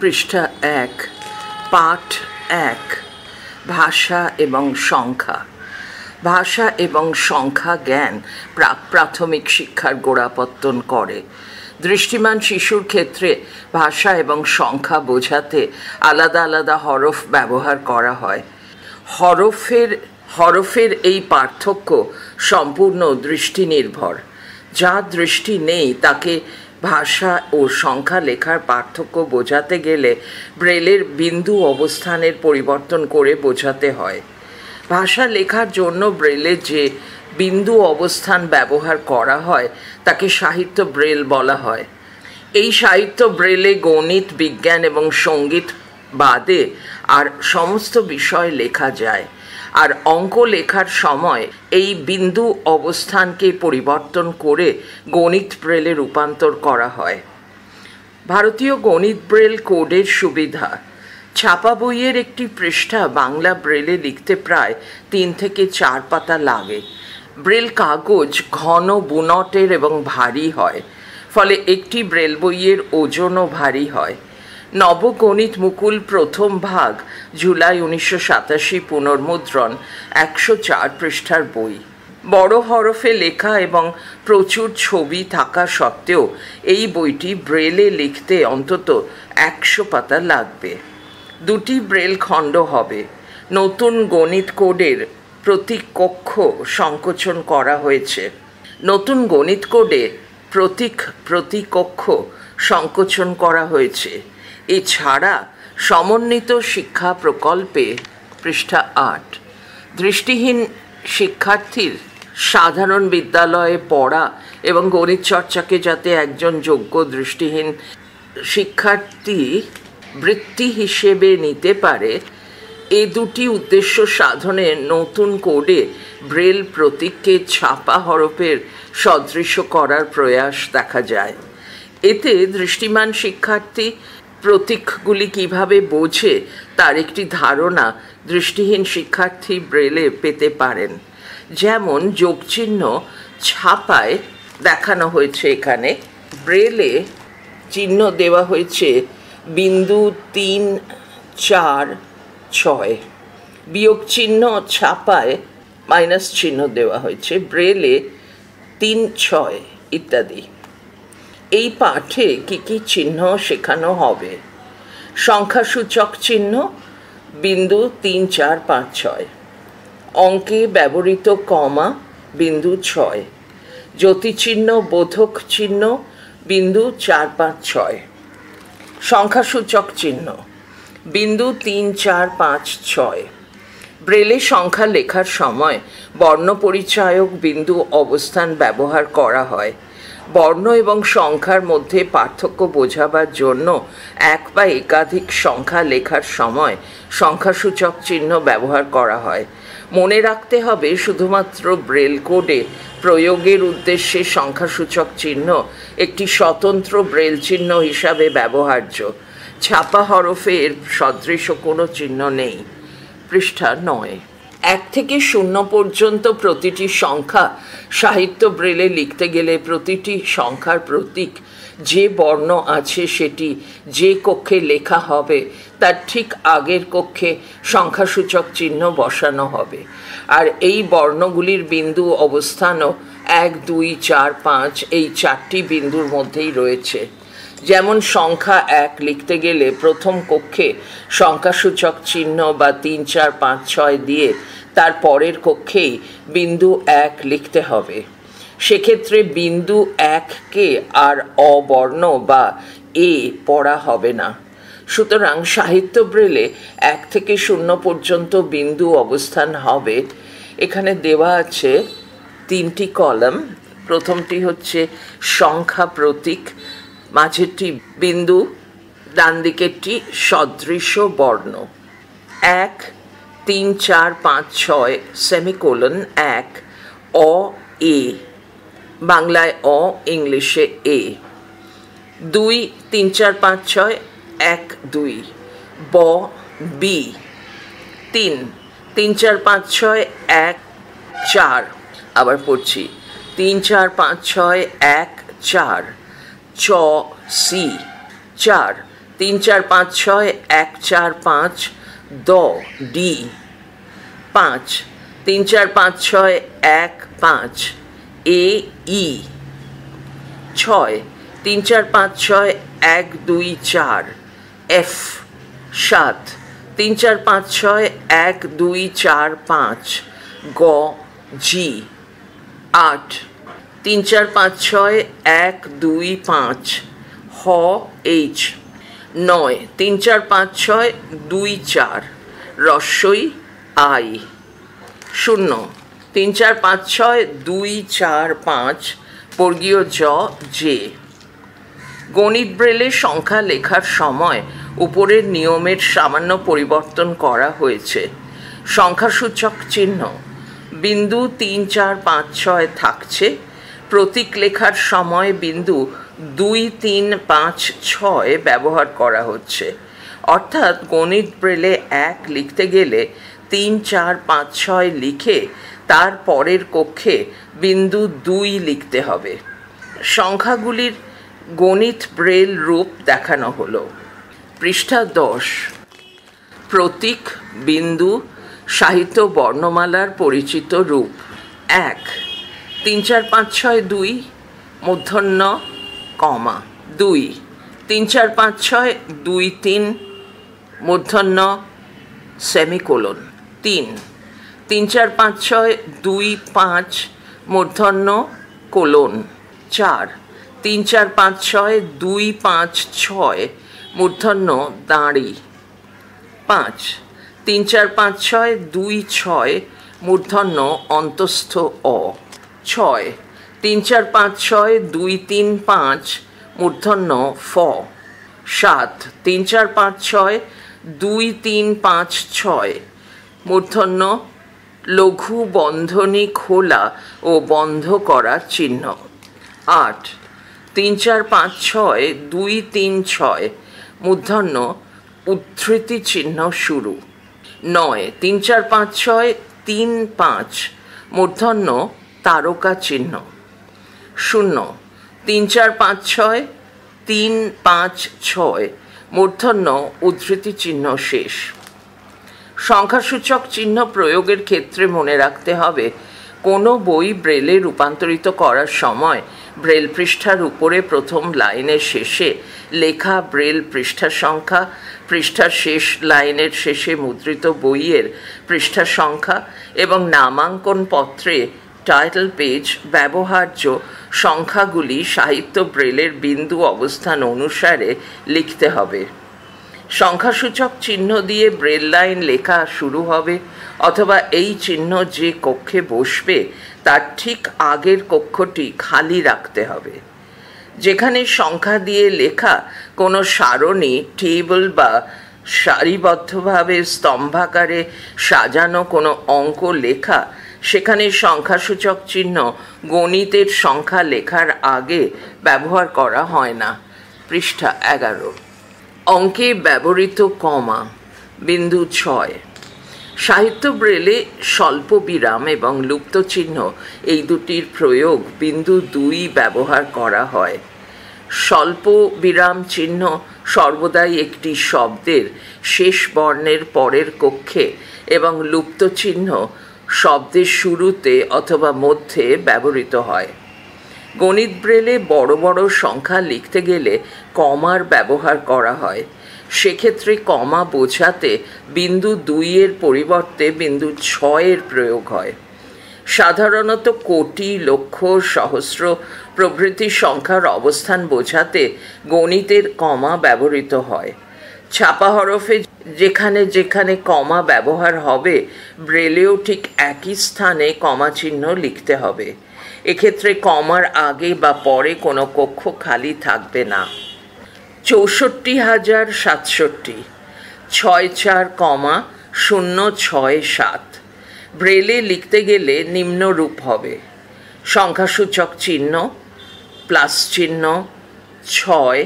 পৃষ্ঠা ১ পাঠ ১ ভাষা এবং সংখ্যা। ভাষা এবং সংখ্যা জ্ঞান প্রাথমিক শিক্ষার গোড়াপত্তন করে। দৃষ্টিমান শিশুর ক্ষেত্রে ভাষা এবং সংখ্যা বোঝাতে আলাদা আলাদা হরফ ব্যবহার করা হয়। হরফের এই পার্থক্য সম্পূর্ণ দৃষ্টি নির্ভর। যার দৃষ্টি নেই তাকে ভাষা ও সংখ্যা লেখার পার্থক্য বোঝাতে গেলে ব্রেলের বিন্দু অবস্থানের পরিবর্তন করে বোঝাতে হয়। ভাষা লেখার জন্য ব্রেলে যে বিন্দু অবস্থান ব্যবহার করা হয় তাকে সাহিত্য ব্রেল বলা হয়। এই সাহিত্য ব্রেলে গণিত, বিজ্ঞান এবং সঙ্গীত বাদে আর সমস্ত বিষয় লেখা যায়। আর অঙ্ক লেখার সময় এই বিন্দু অবস্থানকে পরিবর্তন করে গণিত ব্রেলে রূপান্তর করা হয়। ভারতীয় গণিত ব্রেল কোডের সুবিধা: ছাপা বইয়ের একটি পৃষ্ঠা বাংলা ব্রেলে লিখতে প্রায় ৩ থেকে ৪ পাতা লাগে। ব্রেল কাগজ ঘন, বুনটের এবং ভারী হয়, ফলে একটি ব্রেল বইয়ের ওজনও ভারী হয়। নবগণিত মুকুল প্রথম ভাগ জুলাই ১৯৮৭ পুনর্মুদ্রণ ১০৪ পৃষ্ঠার বই। বড় হরফে লেখা এবং প্রচুর ছবি থাকা সত্ত্বেও এই বইটি ব্রেলে লিখতে অন্তত ১০০ পাতা লাগবে। ২টি ব্রেল খণ্ড হবে। নতুন গণিত কোডের প্রতীক কক্ষ সংকোচন করা হয়েছে। নতুন গণিত কোডে প্রতিকক্ষ সংকোচন করা হয়েছে। এছাড়া সমন্বিত শিক্ষা প্রকল্পে পৃষ্ঠা ৮ দৃষ্টিহীন শিক্ষার্থীর সাধারণ বিদ্যালয়ে পড়া এবং গণিত চর্চাকে যাতে একজন যোগ্য দৃষ্টিহীন শিক্ষার্থী বৃত্তি হিসেবে নিতে পারে, এ দুটি উদ্দেশ্য সাধনে নতুন কোডে ব্রেল প্রতীককে ছাপা হরফের সদৃশ করার প্রয়াস দেখা যায়। এতে দৃষ্টিমান শিক্ষার্থী প্রতীকগুলি কিভাবে বোঝে তার একটি ধারণা দৃষ্টিহীন শিক্ষার্থী ব্রেলে পেতে পারেন। যেমন যোগচিহ্ন ছাপায় দেখানো হয়েছে, এখানে ব্রেলে চিহ্ন দেওয়া হয়েছে বিন্দু ৩, ৪, ৬। বিয়োগ চিহ্ন ছাপায় মাইনাস চিহ্ন দেওয়া হয়েছে, ব্রেলে ৩, ৬ ইত্যাদি। এই পাঠে কি কি চিহ্ন শেখানো হবে? সংখ্যাসূচক চিহ্ন বিন্দু ৩, ৪, ৫, ৬। অঙ্কে ব্যবহৃত কমা বিন্দু ৬। জ্যোতিচিহ্ন, বোধক চিহ্ন বিন্দু ৪, ৫, ৬। সংখ্যাসূচক চিহ্ন বিন্দু ৩, ৪, ৫, ৬। ব্রেলে সংখ্যা লেখার সময় বর্ণপরিচায়ক বিন্দু অবস্থান ব্যবহার করা হয়। বর্ণ এবং সংখ্যার মধ্যে পার্থক্য বোঝাবার জন্য এক বা একাধিক সংখ্যা লেখার সময় সংখ্যাসূচক চিহ্ন ব্যবহার করা হয়। মনে রাখতে হবে, শুধুমাত্র ব্রেল কোডে প্রয়োগের উদ্দেশ্যে সংখ্যাসূচক চিহ্ন একটি স্বতন্ত্র ব্রেল চিহ্ন হিসাবে ব্যবহার্য। ছাপা হরফে এর সদৃশ কোনো চিহ্ন নেই। পৃষ্ঠা ৯ ১ থেকে ০ পর্যন্ত প্রতিটি সংখ্যা সাহিত্য ব্রেলে লিখতে গেলে প্রতিটি সংখ্যার প্রতীক যে বর্ণ আছে সেটি যে কক্ষে লেখা হবে তার ঠিক আগের কক্ষে সংখ্যাসূচক চিহ্ন বসানো হবে। আর এই বর্ণগুলির বিন্দু অবস্থানও ১, ২, ৪, ৫ এই ৪টি বিন্দুর মধ্যেই রয়েছে। যেমন সংখ্যা ১ লিখতে গেলে প্রথম কক্ষে সংখ্যাসূচক চিহ্ন বা ৩, ৪, ৫, ৬ দিয়ে তার পরের কক্ষেই বিন্দু ১ লিখতে হবে। সেক্ষেত্রে বিন্দু ১কে আর অবর্ণ বা এ পড়া হবে না। সুতরাং সাহিত্য ব্রেলে ১ থেকে ০ পর্যন্ত বিন্দু অবস্থান হবে। এখানে দেওয়া আছে ৩টি কলাম। প্রথমটি হচ্ছে সংখ্যা প্রতীক, মাঝেরটি বিন্দু, ডান দিকেরটি সদৃশ বর্ণ। ১, ৩, ৪, ৫, ৬ সেমিকোলন ১ অ এ, বাংলায় অ, ইংলিশে এ। ২, ৩, ৪, ৫, ৬ ১, ২ ব বি। ৩, ৩, ৪, ৫, ৬ ১, ৪ আবার পড়ছি ৩, ৪, ৫, ৬ ১, ৪ চ সি। ৪, 3 4 5 6 1 4 5 দ ডি 5 3 4 5 6 1 5 এ ই 6 3 4 5 6 1 2 4 এফ 7 3 4 5 6 1 2 4 5 গ জি 8 3 4 5 6 1 2 5 হ এইচ 9 3 4 5 6 2 4 রস্বই আই 0 3 4 5 6 2 4 5 বর্গীয় জ জে। গণিত ব্রেলে সংখ্যা লেখার সময় উপরের নিয়মের সামান্য পরিবর্তন করা হয়েছে। সংখ্যাসূচক চিহ্ন বিন্দু 3 4 5 6 থাকছে। প্রতীক লেখার সময় বিন্দু 2 3 5 6 ব্যবহার করা হচ্ছে। অর্থাৎ গণিত ব্রেলে 1 লিখতে গেলে 3 4 5 6 লিখে তার পরের কক্ষে বিন্দু 2 লিখতে হবে। সংখ্যাগুলির গণিত ব্রেল রূপ দেখানো হলো। পৃষ্ঠা 10। প্রতীক বিন্দু সাহিত্য বর্ণমালার পরিচিত রূপ। 1 3 4 5 6 2 মূর্ধন্য কমা 2 3 4 5 6 2 3 মূর্ধন্য সেমিকোলন 3 3 4 5 6 2 5 মূর্ধন্য কোলন 4 3 4 5 6 2 5 6 মূর্ধন্য দাঁড়ি 5 3 4 5 6 2 6 মূর্ধন্য অন্তস্থ অ 6 3 4 5 6 2 3 5 মূর্ধন্য ফ 7 3 4 5 6 2 3 5 6 মূর্ধন্য লঘু বন্ধনী খোলা ও বন্ধ করা চিহ্ন 8 3 4 5 6 2 3 6 মূর্ধন্য উদ্ধৃতি চিহ্ন শুরু 9 3 4 5 6 3 5 মূর্ধন্য তারকা চিহ্ন 0 3 4 5 6 3 5 6 মূর্ধন্য উদ্ধৃতি চিহ্ন শেষ। সংখ্যাসূচক চিহ্ন প্রয়োগের ক্ষেত্রে মনে রাখতে হবে কোনো বই ব্রেলে রূপান্তরিত করার সময় ব্রেল পৃষ্ঠার উপরে প্রথম লাইনের শেষে লেখা ব্রেল পৃষ্ঠা সংখ্যা, পৃষ্ঠার শেষ লাইনের শেষে মুদ্রিত বইয়ের পৃষ্ঠা সংখ্যা এবং নামাঙ্কন পত্রে টাইটেল পেজ ব্যবহার্য সংখ্যাগুলি সাহিত্য ব্রেলের বিন্দু অবস্থান অনুসারে লিখতে হবে। সংখ্যাসূচক চিহ্ন দিয়ে ব্রেল লাইন লেখা শুরু হবে অথবা এই চিহ্ন যে কক্ষে বসবে তার ঠিক আগের কক্ষটি খালি রাখতে হবে। যেখানে সংখ্যা দিয়ে লেখা কোনো সারণী, টেবিল বা সারিবদ্ধভাবে স্তম্ভাকারে সাজানো কোনো অঙ্ক লেখা, সেখানে সংখ্যাসূচক চিহ্ন গণিতের সংখ্যা লেখার আগে ব্যবহার করা হয় না। পৃষ্ঠা 11। অঙ্কে ব্যবহৃত কমা বিন্দু 6। সাহিত্য ব্রেলে স্বল্প বিরাম এবং লুপ্ত চিহ্ন এই দুটির প্রয়োগ বিন্দু 2 ব্যবহার করা হয়। স্বল্প বিরাম চিহ্ন সর্বদাই একটি শব্দের শেষ বর্ণের পরের কক্ষে এবং লুপ্ত চিহ্ন শব্দের শুরুতে অথবা মধ্যে ব্যবহৃত হয়। গণিত ব্রেলে বড় বড় সংখ্যা লিখতে গেলে কমার ব্যবহার করা হয়। সেক্ষেত্রে কমা বোঝাতে বিন্দু 2 পরিবর্তে বিন্দু 6 প্রয়োগ হয়। সাধারণত কোটি, লক্ষ, সহস্র প্রভৃতি সংখ্যার অবস্থান বোঝাতে গণিতের কমা ব্যবহৃত হয়। ছাপা হরফে যেখানে যেখানে কমা ব্যবহার হবে ব্রেলেও ঠিক একই স্থানে কমা চিহ্ন লিখতে হবে। এক্ষেত্রে কমার আগে বা পরে কোনো কক্ষ খালি থাকবে না। 64,067 64,067 ব্রেলে লিখতে গেলে নিম্নরূপ হবে: সংখ্যাসূচক চিহ্ন প্লাস চিহ্ন 6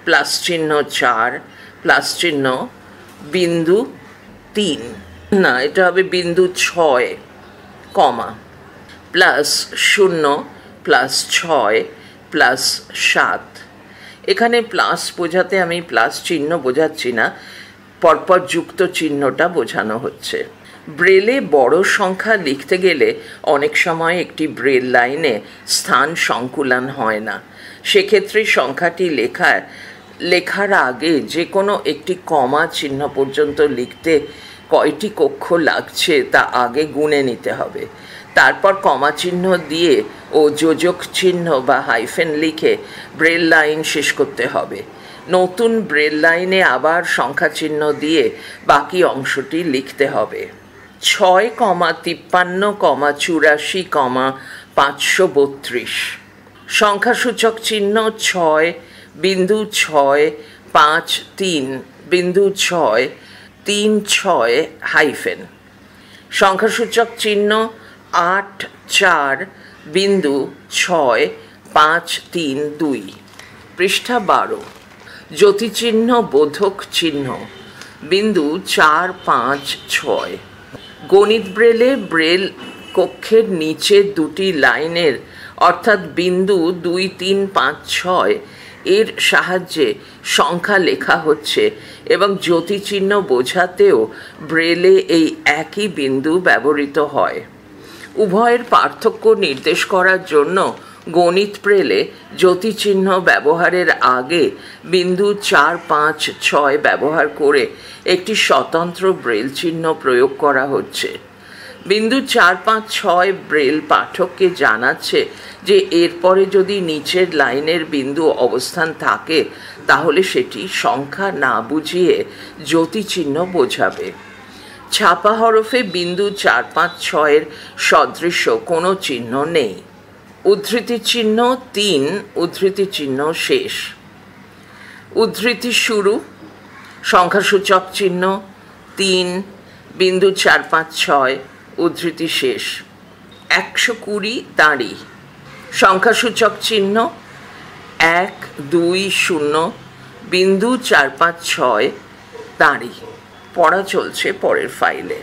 প্লাস চিহ্ন 4 প্লাস চিহ্ন বিন্দু 3, না এটা হবে বিন্দু 6 কমা প্লাস 0 প্লাস 6 প্লাস 7 এখানে প্লাস বোঝাতে আমি প্লাস চিহ্ন বোঝাচ্ছি না, পরপর যুক্ত চিহ্নটা বোঝানো হচ্ছে। ব্রেলে বড় সংখ্যা লিখতে গেলে অনেক সময় একটি ব্রেল লাইনে স্থান সংকুলান হয় না। সেক্ষেত্রে সংখ্যাটি লেখার আগে যে কোনো একটি কমা চিহ্ন পর্যন্ত লিখতে কয়টি কক্ষ লাগছে তা আগে গুণে নিতে হবে। তারপর কমা চিহ্ন দিয়ে ও যোজক চিহ্ন বা হাইফেন লিখে ব্রেল লাইন শেষ করতে হবে। নতুন ব্রেল লাইনে আবার সংখ্যা চিহ্ন দিয়ে বাকি অংশটি লিখতে হবে। 6,84,532 সংখ্যাসূচক চিহ্ন 6.53.6 হাইফেন। সংখ্যাসূচক চিহ্ন 84.6532 পৃষ্ঠা 12। জ্যোতিচিহ্ন বোধক চিহ্ন বিন্দু 456। গণিত ব্রেলে ব্রেল কক্ষের নিচে দুটি লাইনের অর্থাৎ বিন্দু 2, 3, 5, 6 এর সাহায্যে সংখ্যা লেখা হচ্ছে এবং জ্যোতিচিহ্ন বোঝাতেও ব্রেলে এই একই বিন্দু ব্যবহৃত হয়। উভয়ের পার্থক্য নির্দেশ করার জন্য গণিত ব্রেলে জ্যোতিচিহ্ন ব্যবহারের আগে বিন্দু 4, 5, 6 ব্যবহার করে একটি স্বতন্ত্র ব্রেল চিহ্ন প্রয়োগ করা হচ্ছে। বিন্দু 4, 5, 6 ব্রেল পাঠককে জানাচ্ছে যে এরপরে যদি নিচের লাইনের বিন্দু অবস্থান থাকে তাহলে সেটি সংখ্যা না বুঝিয়ে জ্যোতিচিহ্ন বোঝাবে। ছাপা হরফে বিন্দু 4, 5, 6 সদৃশ্য কোনো চিহ্ন নেই। উদ্ধৃতি চিহ্ন 3, উদ্ধৃতি চিহ্ন শেষ। উদ্ধৃতি শুরু, সংখ্যাসূচক চিহ্ন 3, বিন্দু 4, 5, 6, উদ্ধৃতি শেষ। 120 দাঁড়ি, সংখ্যাসূচক চিহ্ন 1, 2, 0, বিন্দু 4, 5, 6 দাঁড়ি। পড়া চলছে পরের ফাইলে।